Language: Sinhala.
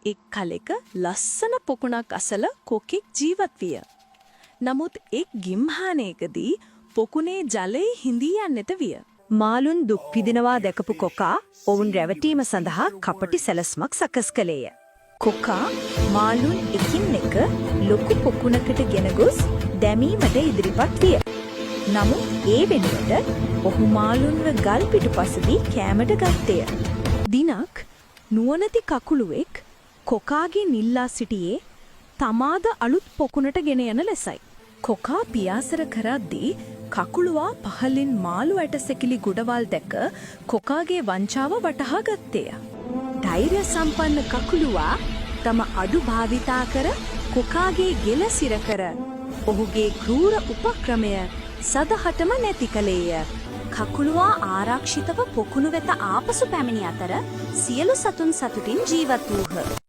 එක් කලෙක ලස්සන පොකුණක් අසල කොකෙක් ජීවත් විය. නමුත් එක් ගිම්හානයකදී පොකුණේ ජලයේ හිඳී යන්නට විය. මාළුන් දුක් විඳිනවා දැකපු කොකා ඔවුන් රැවටීම සඳහා කපටි සැලැස්මක් සකස් කළේය. කොකා මාළුන් එකින් එක ලොකු පොකුණකට ගෙන ගොස් දැමීමට ඉදිරිපත් විය. නමුත් ඒ වෙනුවට ඔහු මාළුන්ව ගල් පිටුපසදී කෑමට ගත්තේය. දිනක් නුවණැති කකුළුවෙක් කොකාගේ නිල්ලා සිටියේ තමාද අලුත් පොකුණට ගෙන යන ලෙසයි. කොකා පියාසර කරද්දී කකුළුවා පහලින් මාළු ඇටසැකිලි ගොඩවල් දැක කොකාගේ වංචාව වටහා ගත්තේය. ධෛර්ය සම්පන්න කකුළුවා තම අඩු භාවිතා කර කොකාගේ ගෙල සිර කර ඔහුගේ ක්‍රූර උපක්‍රමය සදහටම නැති කළේය. කකුළුවා ආරක්ෂිතව පොකුණු වෙත ආපසු පැමිණි අතර සියලු සතුන් සතුටින් ජීවත් වූහ.